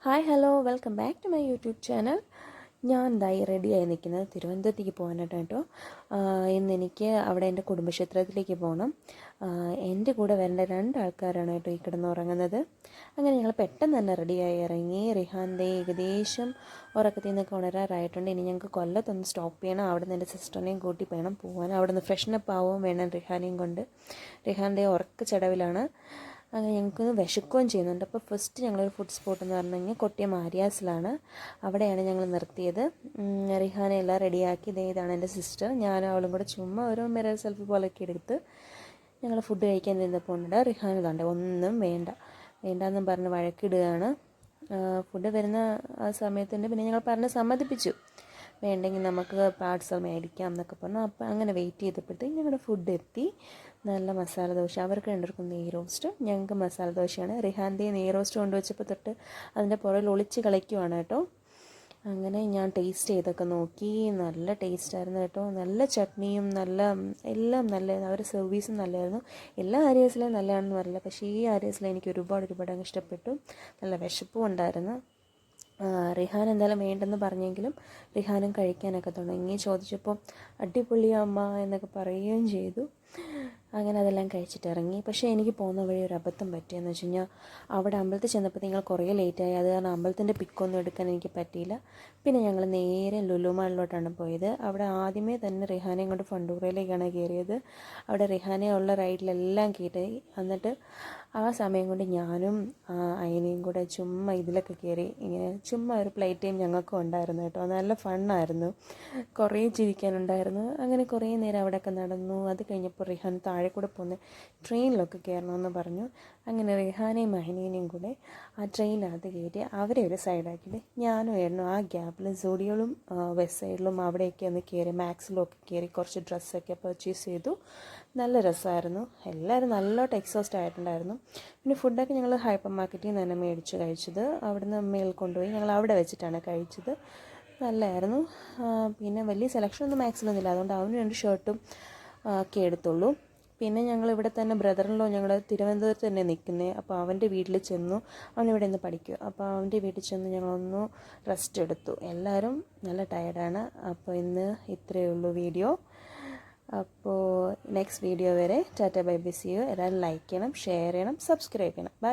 Hi hello welcome back to my YouTube channel. ഞാൻ എന്തായി റെഡിയായി നിൽക്കുന്നത് തിരുവനന്തപുരത്തേക്ക് പോകാനായിട്ട് കേട്ടോ. ഇന്നെനിക്ക് അവിടെ എൻ്റെ കുടുംബക്ഷേത്രത്തിലേക്ക് പോകണം. എൻ്റെ കൂടെ വരേണ്ട 2 ആൾക്കാരാണ് കേട്ടോ ഈ കിടന്നുറങ്ങുന്നത്. അങ്ങനെ ഞങ്ങൾ പെട്ടെന്ന് തന്നെ റെഡിയായി ഇറങ്ങി. റിഹാൻ്റെ ഏകദേശം ഉറക്കത്തിൽ നിന്നൊക്കെ ഉണരാറായിട്ടുണ്ട്. ഇനി ഞങ്ങൾക്ക് കൊല്ലത്തൊന്ന് സ്റ്റോപ്പ് ചെയ്യണം. അവിടെ നിന്ന് എൻ്റെ സിസ്റ്ററിനെയും കൂട്ടി വേണം പോകാൻ. അവിടെ നിന്ന് ഫ്രഷനപ്പ് ആവുകയും വേണം റിഹാനെയും കൊണ്ട്. റിഹാൻ്റെ ഉറക്കച്ചടവിലാണ്. അങ്ങനെ ഞങ്ങൾക്ക് വിശക്കുകയും ചെയ്യുന്നുണ്ട്. അപ്പോൾ ഫസ്റ്റ് ഞങ്ങളൊരു ഫുഡ് സ്പോട്ട് എന്ന് പറഞ്ഞു കഴിഞ്ഞാൽ കൊട്ടിയം ആര്യാസിലാണ്. അവിടെയാണ് ഞങ്ങൾ നിർത്തിയത്. റിഹാനെ എല്ലാം റെഡിയാക്കി. ഇതാണ് എൻ്റെ സിസ്റ്റർ. ഞാനും അവളും കൂടെ ചുമ്മാ ഓരോ മിറർ സെൽഫി പോലെയൊക്കെ എടുത്ത് ഞങ്ങൾ ഫുഡ് കഴിക്കാൻ നിന്നപ്പോൾ ഉണ്ട് റിഹാൻ ഇതാണ്ട് ഒന്നും വേണ്ടെന്നും പറഞ്ഞ് വഴക്കിടുകയാണ്. ഫുഡ് വരുന്ന ആ സമയത്തുണ്ട്. പിന്നെ ഞങ്ങൾ പറഞ്ഞ് സമ്മതിപ്പിച്ചു, വേണ്ടെങ്കിൽ നമുക്ക് പാർസൽ മേടിക്കാം എന്നൊക്കെ പറഞ്ഞു. അപ്പോൾ അങ്ങനെ വെയിറ്റ് ചെയ്തപ്പോഴത്തേക്ക് ഞങ്ങളുടെ ഫുഡ് എത്തി. നല്ല മസാല ദോശ. അവർക്ക് രണ്ടുപേർക്കും നെയ് റോസ്റ്റും ഞങ്ങൾക്ക് മസാല ദോശയാണ്. റിഹാൻ്റെ നെയ് റോസ്റ്റ് കൊണ്ടുവച്ചപ്പോൾ തൊട്ട് അതിൻ്റെ പുറകിൽ ഒളിച്ച് കളിക്കുവാണ് കേട്ടോ. അങ്ങനെ ഞാൻ ടേസ്റ്റ് ചെയ്തൊക്കെ നോക്കി. നല്ല ടേസ്റ്റായിരുന്നു കേട്ടോ. നല്ല ചട്നിയും എല്ലാം നല്ലതായിരുന്നു. അവരുടെ സർവീസും നല്ലതായിരുന്നു. എല്ലാ ആര്യാസിലും നല്ലതാണെന്ന് പറയില്ല, പക്ഷേ ഈ ആര്യാസിൽ എനിക്ക് ഒരുപാട് അങ്ങ് ഇഷ്ടപ്പെട്ടു. നല്ല വിശപ്പും ഉണ്ടായിരുന്നു. റിഹാൻ എന്തായാലും വേണ്ടെന്ന് പറഞ്ഞെങ്കിലും റിഹാനും കഴിക്കാനൊക്കെ തുടങ്ങി. ചോദിച്ചപ്പോൾ അടിപൊളിയമ്മ എന്നൊക്കെ പറയുകയും ചെയ്തു. അങ്ങനെ അതെല്ലാം കഴിച്ചിട്ടിറങ്ങി. പക്ഷേ എനിക്ക് പോകുന്ന വഴി ഒരു അബദ്ധം പറ്റിയെന്ന് വെച്ച് കഴിഞ്ഞാൽ അവിടെ അമ്പലത്തിൽ ചെന്നപ്പോൾ നിങ്ങൾ കുറേ ലേറ്റായി. അത് കാരണം അമ്പലത്തിൻ്റെ പിക്കൊന്നും എടുക്കാൻ എനിക്ക് പറ്റിയില്ല. പിന്നെ ഞങ്ങൾ നേരെ ലുലു മാളിലോട്ടാണ് പോയത്. അവിടെ ആദ്യമേ തന്നെ റിഹാനെയും കൊണ്ട് ഫണ്ടൂറയിലേക്കാണ് കയറിയത്. അവിടെ റിഹാനെ ഉള്ള റൈഡിലെല്ലാം കയറ്റി. എന്നിട്ട് ആ സമയം കൊണ്ട് ഞാനും അയനയും കൂടെ ചുമ്മാ ഇതിലൊക്കെ കയറി. ഇങ്ങനെ ചുമ്മാ ഒരു പ്ലേ ടൈം ഞങ്ങൾക്കും ഉണ്ടായിരുന്നു കേട്ടോ. നല്ല ഫണ്ണായിരുന്നു. കുറേ ചിരിക്കാനുണ്ടായിരുന്നു. അങ്ങനെ കുറേ നേരം അവിടെയൊക്കെ നടന്നു. അത് കഴിഞ്ഞപ്പോൾ റിഹാൻ താഴെ കൂടെ പോകുന്ന ട്രെയിനിലൊക്കെ കയറണമെന്ന് പറഞ്ഞു. അങ്ങനെ റിഹാനെയും അഹനേനെയും കൂടെ ആ ട്രെയിനകത്ത് കയറ്റി അവരെ ഒരു സൈഡാക്കിയിട്ട് ഞാനും ആയിരുന്നു ആ ഗ്യാപ്പിൽ സൂഡിയോളും വെസ്റ്റ് സൈഡിലും അവിടെയൊക്കെ ഒന്ന് കയറി മാക്സിലൊക്കെ കയറി കുറച്ച് ഡ്രസ്സൊക്കെ പർച്ചേസ് ചെയ്തു. നല്ല രസമായിരുന്നു. എല്ലാവരും നല്ലോട്ട് എക്സോസ്റ്റ് ആയിട്ടുണ്ടായിരുന്നു. പിന്നെ ഫുഡൊക്കെ ഞങ്ങൾ ഹൈപ്പർ മാർക്കറ്റിൽ നിന്ന് തന്നെ മേടിച്ച് കഴിച്ചത്. അവിടുന്ന് മേൽ കൊണ്ടുപോയി ഞങ്ങൾ അവിടെ വെച്ചിട്ടാണ് കഴിച്ചത്. നല്ലതായിരുന്നു. പിന്നെ വലിയ സെലക്ഷനൊന്നും മാക്സിലൊന്നുമില്ല, അതുകൊണ്ട് അവന് 2 ഷർട്ടും ഒക്കെ എടുത്തുള്ളൂ. പിന്നെ ഞങ്ങൾ ഇവിടെ തന്നെ ബ്രദറിലോ ഞങ്ങൾ തിരുവനന്തപുരത്ത് തന്നെ നിൽക്കുന്നത്. അപ്പോൾ അവൻ്റെ വീട്ടിൽ ചെന്നു. അവനിവിടെ നിന്ന് പഠിക്കുക. അപ്പോൾ അവൻ്റെ വീട്ടിൽ ചെന്ന് ഞങ്ങളൊന്ന് റെസ്റ്റ് എടുത്തു. എല്ലാവരും നല്ല ടയർഡാണ്. അപ്പോൾ ഇന്ന് ഇത്രയേ ഉള്ളൂ വീഡിയോ. അപ്പോൾ നെക്സ്റ്റ് വീഡിയോ വരെ tata bye bye, see you. എല്ലാവരും ലൈക്ക് ചെയ്യണം, ഷെയർ ചെയ്യണം, സബ്സ്ക്രൈബ് ചെയ്യണം. ബൈ.